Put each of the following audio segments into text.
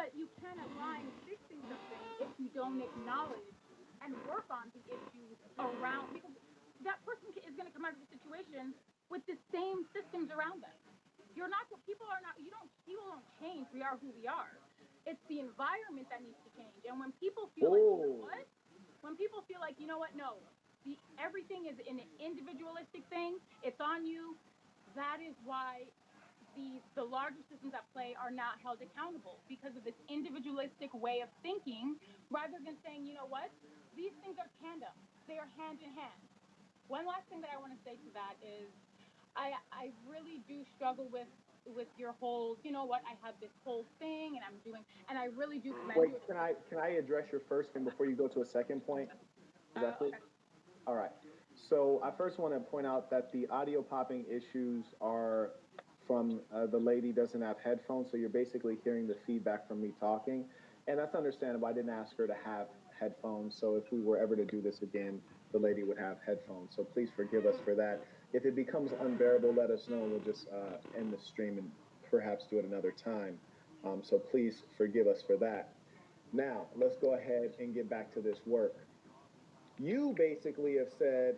but you can't align fixing something if you don't acknowledge and work on the issues around, because that person is going to come out of the situation with the same systems around them. You're not, people are not, you don't, people don't change. We are who we are. It's the environment that needs to change. And when people feel like, you know what? When people feel like, you know what? No, everything is an individualistic thing. It's on you. That is why the larger systems at play are not held accountable, because of this individualistic way of thinking, rather than saying, you know what? These things are tandem. They are hand in hand. One last thing that I want to say to that is I really do struggle with your whole, you know what, I have this whole thing and I'm doing, and I really do commend Wait, you. can I address your first thing before you go to a second point? Is that cool? Okay. All right. So I first want to point out that the audio popping issues are from the lady doesn't have headphones, so you're basically hearing the feedback from me talking, and that's understandable. I didn't ask her to have headphones, so if we were ever to do this again, the lady would have headphones. So please forgive us for that. If it becomes unbearable, let us know, and we'll just end the stream and perhaps do it another time. So please forgive us for that. Now let's go ahead and get back to this work. You basically have said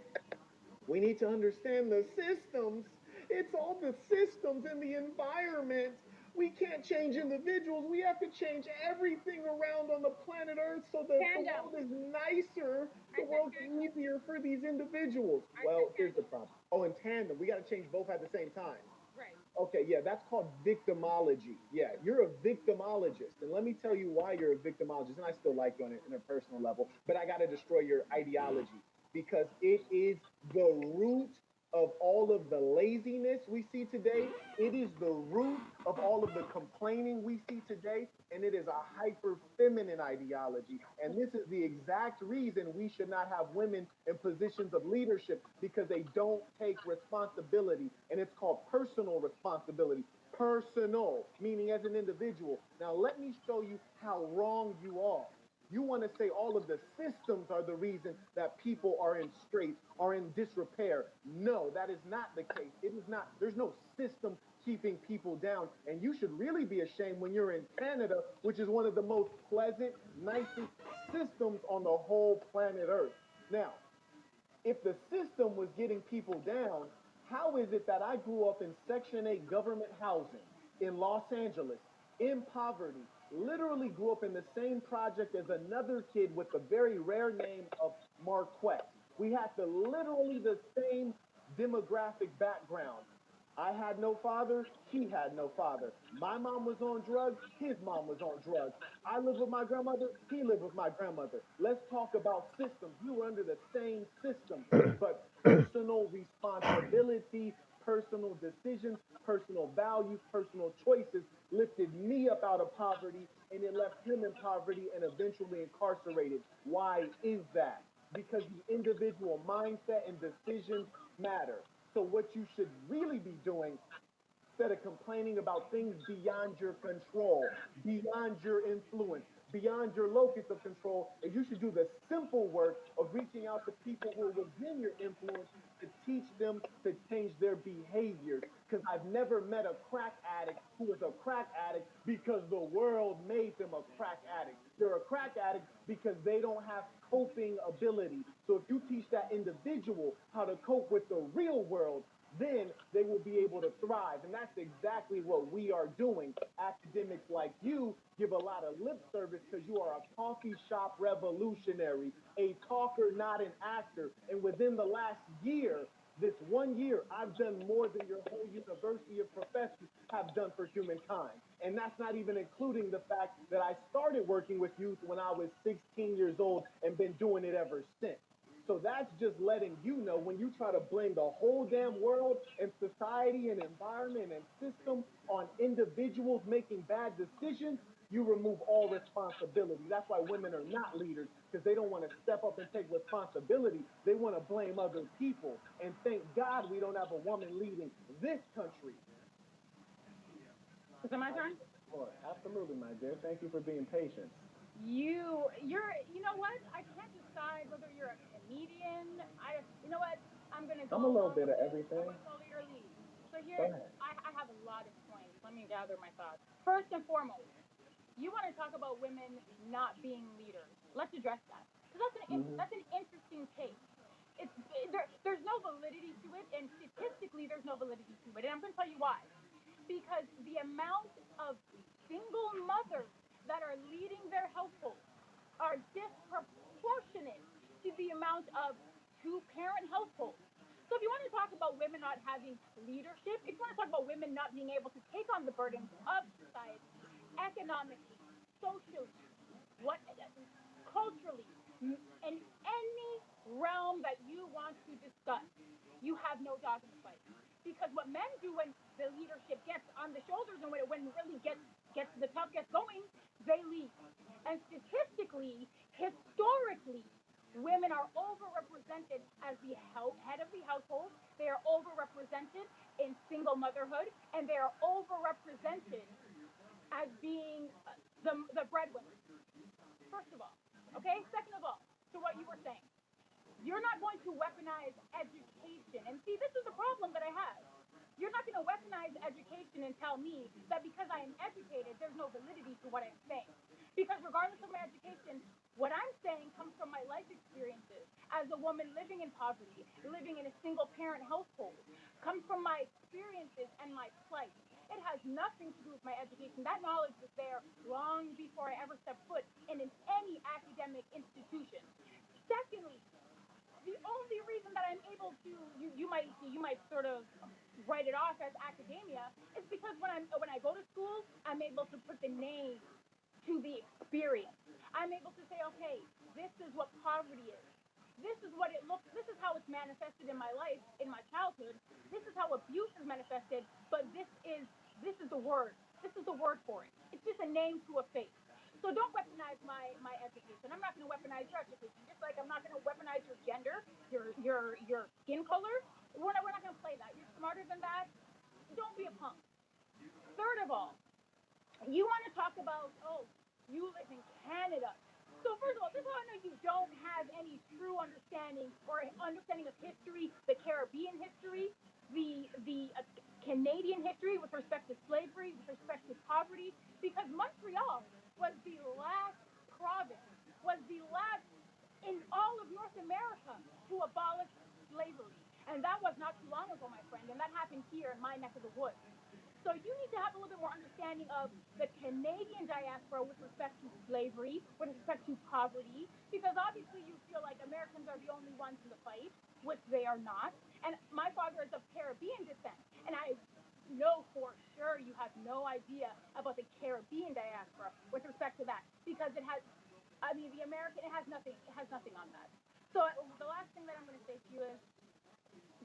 we need to understand the systems. It's all the systems and the environment. We can't change individuals. We have to change everything around on the planet Earth so that the Tandem. world is nicer, the I said world's tandem. easier for these individuals. I said Well, here's the tandem. problem. Oh, in tandem, we got to change both at the same time. Right. Okay, yeah, that's called victimology. Yeah, you're a victimologist. And let me tell you why you're a victimologist. And I still like you on an interpersonal level, but I got to destroy your ideology because it is the root of all of the laziness we see today. It is the root of all of the complaining we see today. And it is a hyper feminine ideology. And this is the exact reason we should not have women in positions of leadership because they don't take responsibility. And it's called personal responsibility. Personal, meaning as an individual. Now, let me show you how wrong you are. You want to say all of the systems are the reason that people are in straits, are in disrepair. No, that is not the case. It is not. There's no system keeping people down. And you should really be ashamed when you're in Canada, which is one of the most pleasant, nicest systems on the whole planet Earth. Now, if the system was getting people down, how is it that I grew up in Section 8 government housing in Los Angeles, in poverty, literally grew up in the same project as another kid with the very rare name of Marquette? We had literally the same demographic background. I had no father. He had no father. My mom was on drugs. His mom was on drugs. I lived with my grandmother. He lived with my grandmother. Let's talk about systems. We were under the same system, but personal responsibility, personal decisions, personal values, personal choices lifted me up out of poverty and it left him in poverty and eventually incarcerated. Why is that? Because the individual mindset and decisions matter. So what you should really be doing, instead of complaining about things beyond your control, beyond your influence, beyond your locus of control, is you should do the simple work of reaching out to people who are within your influence to teach them to change their behaviors. Because I've never met a crack addict who is a crack addict because the world made them a crack addict. They're a crack addict because they don't have coping ability. So if you teach that individual how to cope with the real world, then they will be able to thrive. And that's exactly what we are doing. Academics like you give a lot of lip service because you are a coffee shop revolutionary, a talker, not an actor. And within the last year, this 1 year, I've done more than your whole university of professors have done for humankind. And that's not even including the fact that I started working with youth when I was 16 years old and been doing it ever since. So that's just letting you know when you try to blame the whole damn world and society and environment and system on individuals making bad decisions, you remove all responsibility. That's why women are not leaders because they don't want to step up and take responsibility. They want to blame other people. And thank God we don't have a woman leading this country. Is it my turn? Absolutely, my dear. Thank you for being patient. You know what? I can't decide whether you're a comedian. You know what? I'm gonna I'm go a little along bit with of it. I'm everything. gonna follow your lead. So Go here, ahead. I have a lot of points. Let me gather my thoughts. First and foremost, you want to talk about women not being leaders. Let's address that. Because Hmm. that's an interesting take. It's there's no validity to it, and statistically, there's no validity to it. And I'm going to tell you why. Because the amount of single mothers that are leading their households are disproportionate to the amount of two-parent households. So if you want to talk about women not having leadership, if you want to talk about women not being able to take on the burdens of society, economically, socially, what culturally, in any realm that you want to discuss, you have no dog in the fight. Because what men do when the leadership gets on the shoulders and when it really gets the tough gets going, they lead. And statistically, historically, women are overrepresented as the head of the household. They are overrepresented in single motherhood, and they are overrepresented as being the breadwinners. First of all, okay. Second of all, to what you were saying, you're not going to weaponize education. And see, this is the problem that I have. You're not going to weaponize education and tell me that because I am educated, there's no validity to what I'm saying. Because regardless of my education, what I'm saying comes from my life experiences as a woman living in poverty, living in a single parent household, comes from my experiences and my plight. It has nothing to do with my education. That knowledge was there long before I ever stepped foot in any academic institution. Secondly, the only reason that I'm able to you might sort of write it off as academia is because when I go to school, I'm able to put the name to the experience. I'm able to say, okay, this is what poverty is. This is what it looks. This is how it's manifested in my life, in my childhood. This is how abuse is manifested. But this is the word. This is the word for it. It's just a name to a face. So don't weaponize my education. I'm not going to weaponize your education. Just like I'm not going to weaponize your gender, your skin color. We're not going to play that. You're smarter than that. Don't be a punk. Third of all, you want to talk about, oh, you live in Canada. So first of all, this is how I know you don't have any true understanding or understanding of history, the Caribbean history, the Canadian history with respect to slavery, with respect to poverty, because Montreal was the last province, was the last in all of North America to abolish slavery. And that was not too long ago, my friend, and that happened here in my neck of the woods. So you need to have a little bit more understanding of the Canadian diaspora with respect to slavery, with respect to poverty, because obviously you feel like Americans are the only ones in the fight, which they are not. And my father is of Caribbean descent, and I know for sure you have no idea about the Caribbean diaspora with respect to that, because it has, I mean, the American, it has nothing on that. So the last thing that I'm going to say to you is,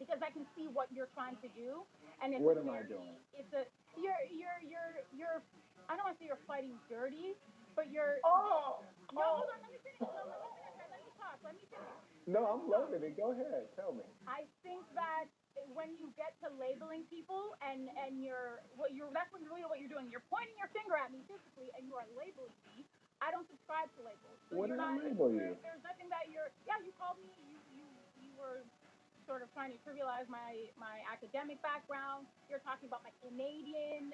because I can see what you're trying to do, and it's a What am I doing? very, it's a, you're, I don't want to say you're fighting dirty, but Oh, no, hold oh. on, let me finish, no, let me finish, let me talk, let me finish. No, I'm So, loving it. Go ahead. Tell me. I think that when you get to labeling people and that's really what you're doing. You're pointing your finger at me physically and you are labeling me. I don't subscribe to labels. So What you're did I not label you? there's nothing that you're yeah, you called me you were sort of trying to trivialize my academic background. You're talking about my Canadian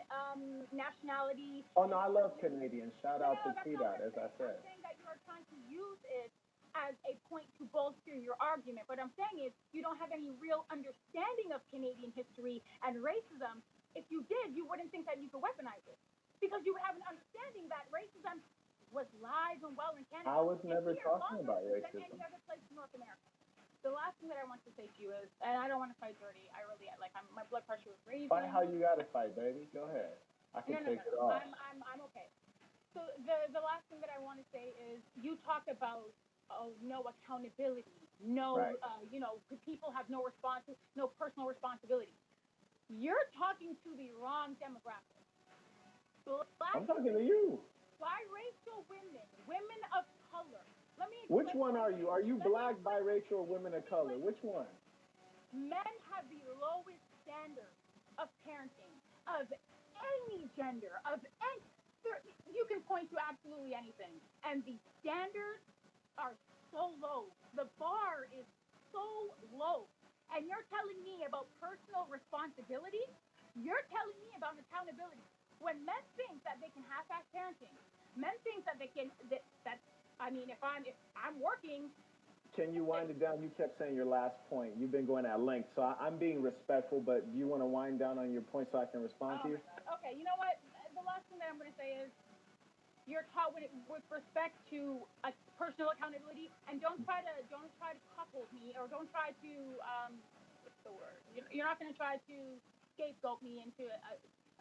nationality. Oh no, I love Canadians. Shout No, no, out no, to that's T not what Dot, I'm as I saying. I'm said. saying that you are trying to use it as a point to bolster your argument. What I'm saying is you don't have any real understanding of Canadian history and racism. If you did, you wouldn't think that you could weaponize it. Because you would have an understanding that racism was live and well in I Canada was and never here talking longer about than any racism. other place in North America. The last thing that I want to say to you is, and I don't want to fight dirty. I really like. My blood pressure is Fight how raising. you gotta fight, baby. Go ahead. I can No, no, take no, it no. off. I'm okay. So the last thing that I want to say is you talk about no accountability, no Right. people have no personal responsibility. You're talking to the wrong demographic. Black I'm talking to women, you. biracial women, women of color. Let me Which explain one this are to you. you? Are you Let me black, explain this to biracial, you. or women Let of me color? explain this Which to you. one? Men have the lowest standard of parenting of any gender of any. You can point to absolutely anything, and the standards are so low. The bar is so low, and you're telling me about personal responsibility. You're telling me about accountability. When men think that they can half-ass parenting, Men think that they can, that I mean, if I'm working, Can you wind it down? You kept saying your last point. You've been going at length, so I'm being respectful. But do you want to wind down on your point so I can respond oh to you? my God. Okay, you know what? The last thing that I'm going to say is you're taught with respect to personal accountability, and don't try to cuckold me, or don't try to what's the word? You're not going to try to scapegoat me into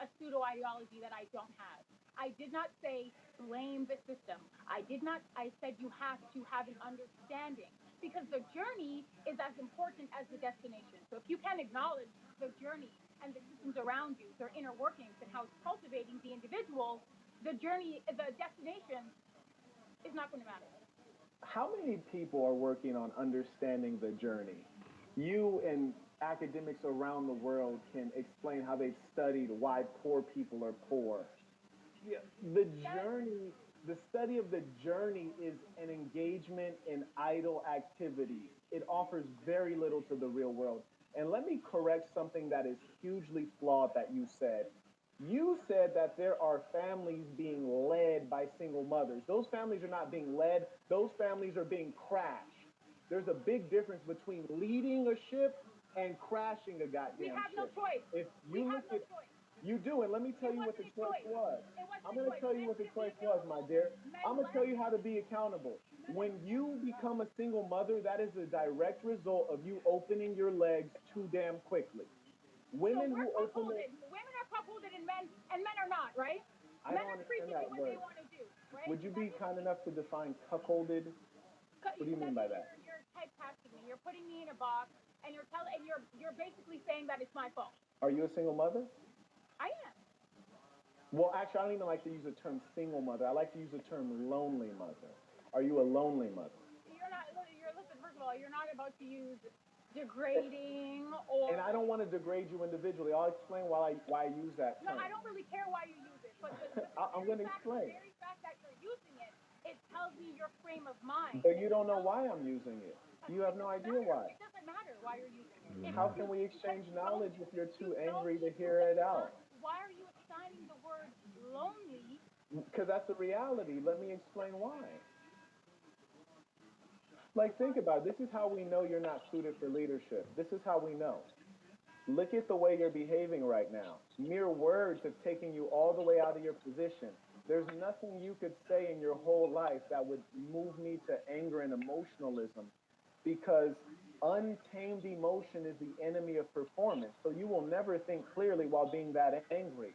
a pseudo ideology that I don't have. I did not say blame the system. I did not. I said you have to have an understanding, because the journey is as important as the destination. So if you can acknowledge the journey and the systems around you, their inner workings, and how it's cultivating the individual, the journey, the destination is not going to matter. How many people are working on understanding the journey? You and academics around the world can explain how they've studied why poor people are poor. Yeah, the That journey, the study of the journey is an engagement in idle activity. It offers very little to the real world. And let me correct something that is hugely flawed that you said. You said that there are families being led by single mothers. Those families are not being led, those families are being crashed. There's a big difference between leading a ship and crashing a we goddamn have no ship. choice. If We you have look no at choice. you do, and let me tell It you what the wasn't a choice choice. was. It wasn't I'm a going to choice. tell you Men what the simply choice was, my available. dear. Men I'm going to tell left. you how to be accountable. Men, When men, you become a single mother, that is a direct result of you opening your legs too damn quickly. so Women we're who open their, cuckolded. Women are cuckolded, and men are not, right? I Men don't are free understand to do that what they word. want to do, right? Would you That be means kind enough to define cuckolded? What do you that mean by means that? you're typecasting me. You're putting me in a box, and you're basically saying that it's my fault. Are you a single mother? I am. Well, actually, I don't even like to use the term single mother. I like to use the term lonely mother. Are you a lonely mother? You're not. You're listen. First of all, you're not about to use degrading or And I don't want to degrade you individually. I'll explain why I use that no. term. I don't really care why you use it, but the I'm very going to fact, the explain. very fact that you're using it, it tells me your frame of mind. But you It don't know tells why I'm using it. You it have no doesn't idea matter. why. It doesn't matter why you're using it. If How you can we because exchange knowledge if you're you too don't angry to need to hear it assign. out? Why are you assigning the word lonely? Because that's the reality. Let me explain why. Like, think about it. This is how we know you're not suited for leadership. This is how we know. Look at the way you're behaving right now. Mere words have taken you all the way out of your position. There's nothing you could say in your whole life that would move me to anger and emotionalism because untamed emotion is the enemy of performance. So you will never think clearly while being that angry.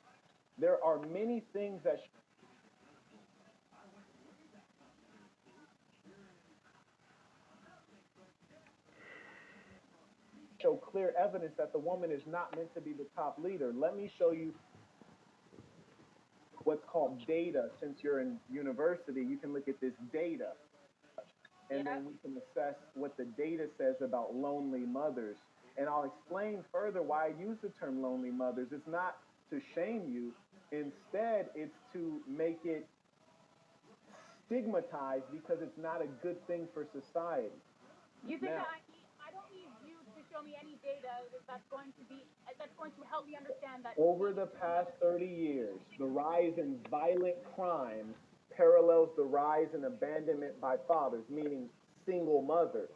There are many things that show clear evidence that the woman is not meant to be the top leader. Let me show you what's called data. Since you're in university, you can look at this data and Yeah. then we can assess what the data says about lonely mothers. And I'll explain further why I use the term lonely mothers. It's not to shame you, instead, it's to make it stigmatized because it's not a good thing for society. You think Now, that I don't need you to show me any data that's going to help me understand that over the past 30 years, the rise in violent crime parallels the rise in abandonment by fathers, meaning single mothers.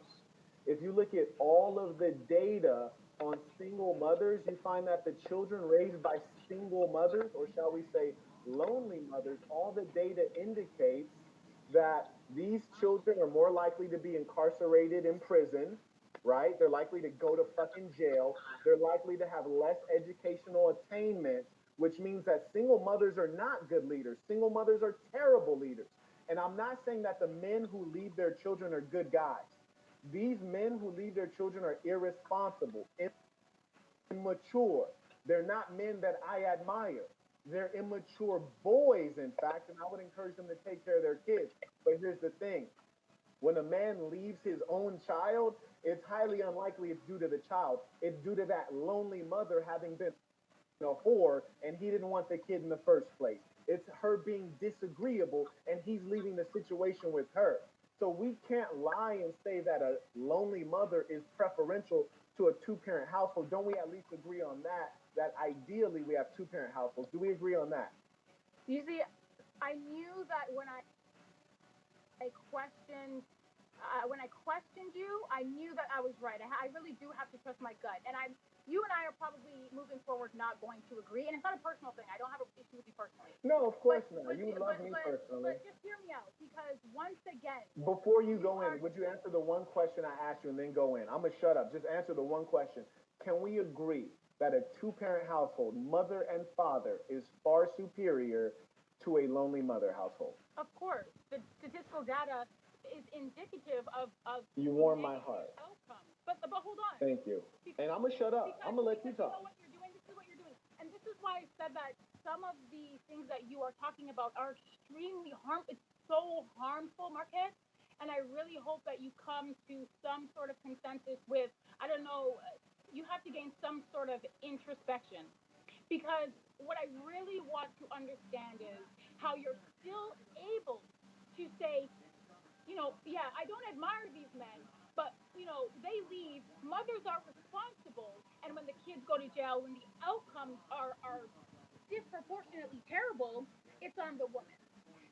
If you look at all of the data on single mothers, you find that the children raised by single mothers, or shall we say lonely mothers, all the data indicates that these children are more likely to be incarcerated in prison, right? They're likely to go to fucking jail. They're likely to have less educational attainment, which means that single mothers are not good leaders. Single mothers are terrible leaders. And I'm not saying that the men who leave their children are good guys. These men who leave their children are irresponsible, immature. They're not men that I admire. They're immature boys, in fact, and I would encourage them to take care of their kids. But here's the thing, when a man leaves his own child, it's highly unlikely it's due to the child. It's due to that lonely mother having been a whore and he didn't want the kid in the first place. It's her being disagreeable and he's leaving the situation with her. So we can't lie and say that a lonely mother is preferential to a two-parent household. Don't we at least agree on that? That ideally we have two-parent households. Do we agree on that? you see. I knew that I questioned when I questioned you, I knew that I was right. I really do have to trust my gut, and you and I are probably moving forward not going to agree, and it's not a personal thing. I don't have an issue with you personally, No, of but course not. but You love me personally. but just hear me out because once again, Before you you go are in, would you answer the one question I asked you and then go in? I'm gonna shut up. Just answer the one question. Can we agree that a two-parent household, mother and father, is far superior to a lonely mother household? of course the statistical data is indicative of You warm my negative heart. outcomes. But hold on, Thank you. because And I'm gonna shut up. I'm gonna let you you talk. know what you're doing. This is what you're doing, and this is why I said that some of the things that you are talking about are extremely harm. It's so harmful, Marquez. And I really hope that you come to some sort of consensus with, I don't know, you have to gain some sort of introspection because what I really want to understand is how you're still able to say, yeah, I don't admire these men, but they leave. Mothers are responsible, and when the kids go to jail, when the outcomes are disproportionately terrible, it's on the woman.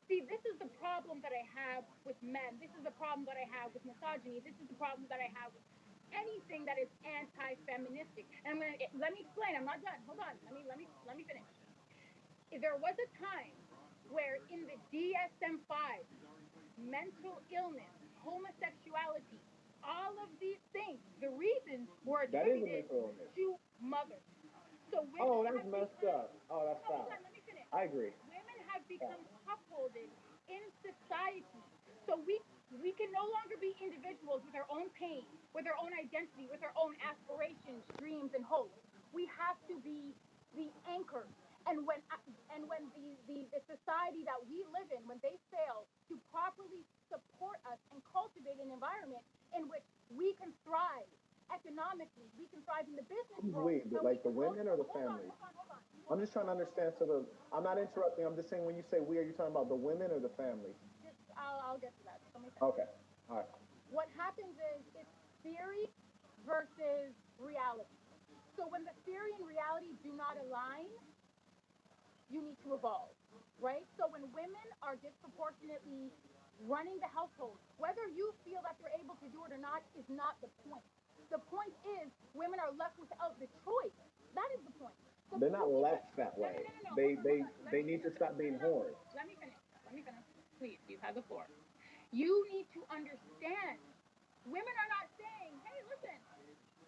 See, this is the problem that I have with men. This is the problem that I have with misogyny. This is the problem that I have with anything that is anti-feministic. And let me explain. I'm not done. Hold on. Let me finish. There was a time where in the DSM-5, mental illness, homosexuality, all of these things, the reasons were That is a attributed mental illness. to mothers. So women Oh, that's have messed become, up. Oh, that's no, hold foul. on, let me finish. I agree. Women have Yeah. become cuckolded in society. So we can no longer be individuals with our own pain, with our own identity, with our own aspirations, dreams, and hopes. We have to be the anchors. And when the society that we live in, when they fail to properly support us and cultivate an environment in which we can thrive economically, we can thrive in the business Who's world, we? and we Like the can women or the hold on, families? hold on, hold on, I'm hold on, just trying to hold on. understand. So I'm not interrupting. I'm just saying when you say we, are you talking about the women or the families? Just I'll get to that. Let me finish. Okay. All right. What happens is it's theory versus reality. So when the theory and reality do not align, you need to evolve, right? So when women are disproportionately running the household, whether you feel that they're able to do it or not is not the point. The point is women are left without the choice. That is the point. So They're not you can left that no no way. no no no They hold on, hold they on. Let they me need to finish. stop No being no no. whores. Let me finish. Let me finish. Please, you've had the floor. You need to understand. Women are not saying, hey, listen,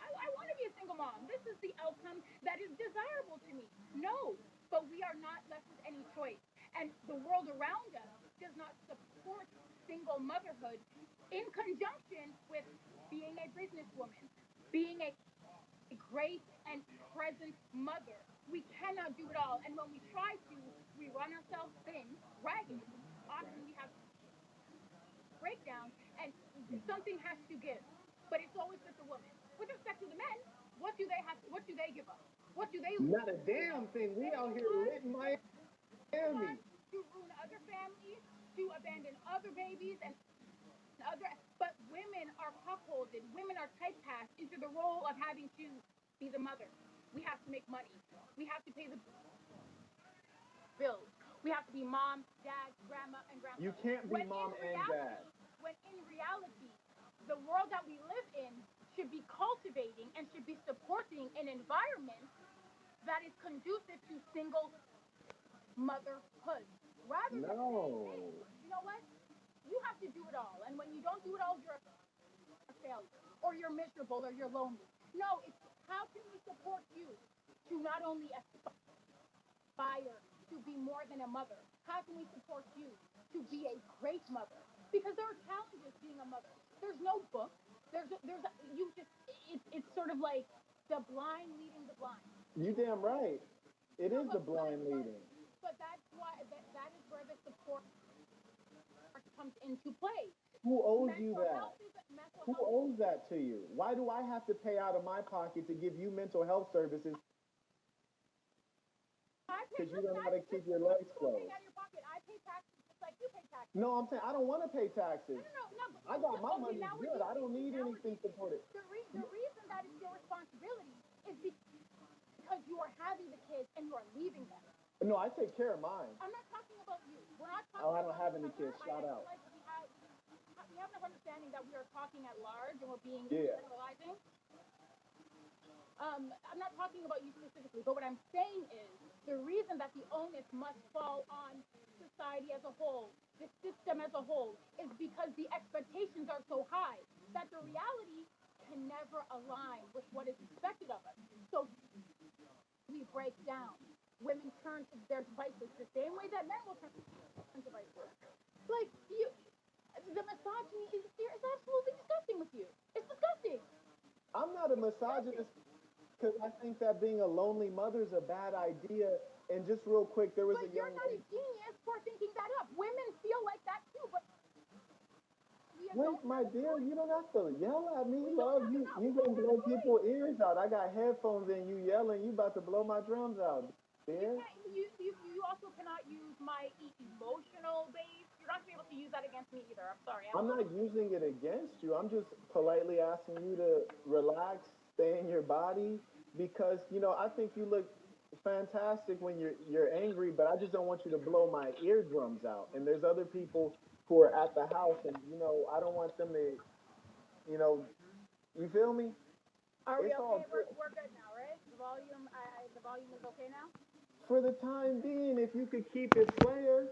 I want to be a single mom. This is the outcome that is desirable to me. No, but we are not left with any choice. And the world around us does not support single motherhood in conjunction with being a businesswoman, being a great and present mother. We cannot do it all. And when we try to, we run ourselves thin, ragged. Often we have breakdown, and something has to give. But it's always with the woman. With respect to the men, what do they have? What do they give up? What do they lose? Not a damn thing. We They out here choose lit in to Miami. run, to ruin other families, to abandon other babies, and other. But women are cuckolded. Women are typecast into the role of having to be the mother. We have to make money. We have to pay the bills. We have to be mom, dad, grandma, and grandpa. You can't be When in mom and dad. reality, when in reality, the world that we live in should be cultivating and should be supporting an environment that is conducive to single motherhood, rather than saying, hey, No. you know what? You have to do it all, and when you don't do it all, you're a failure, or you're miserable, or you're lonely. No, it's how can we support you to not only aspire to be more than a mother? How can we support you to be a great mother? Because there are challenges being a mother. There's no book. You just it's sort of like the blind leading the blind. You damn right. It No, is the blind leading. but that's why that is where the support comes into play. Who owes you Mental that? health is mental Who health. owes that to you? Why do I have to pay out of my pocket to give you mental health services I pay. because you Listen, don't know how to keep your legs paying closed? out of your pocket. I pay taxes just like you pay taxes. No, I'm saying I don't want to pay No, taxes. no, no, no. I got my Okay, money's now we're good. I deeping. don't need Now we're anything deeping. supported. The reason that it's your responsibility is because you are having the kids and you are leaving them. No, I take care of mine. I'm not talking about you. We're not talking Oh, I don't about have you. any kids. I Shout feel out. like we have enough understanding that we are talking at large and we're being Yeah. generalizing. I'm not talking about you specifically, but what I'm saying is the reason that the onus must fall on society as a whole, the system as a whole, is because the expectations are so high that the reality can never align with what is expected of us. So we break down. Women turn to their devices the same way that men will turn to devices. Like you, the misogyny is absolutely disgusting with you. It's disgusting. I'm not a It's disgusting. misogynist because I think that being a lonely mother is a bad idea. And just real quick, there was But a you're young not a lady. genius for thinking that up. Women feel like that too, but we Wait, don't my have a dear, choice. you don't have to yell at me, We don't love. have You enough. you We don't gonna have a blow choice. people's ears out. I got headphones in, you yelling, you about to blow my drums out, You dear. can't. You also cannot use my emotional base. You're not gonna be able to use that against me either. I'm sorry. I I'm don't not think. using it against you. I'm just politely asking you to relax, stay in your body, because I think you look fantastic when you're angry, but I just don't want you to blow my eardrums out. And there's other people who are at the house, and I don't want them to, you know, you feel me? Are we It's all okay? good. We're good now, right? The volume. The volume is okay now. For the time being, if you could keep it player.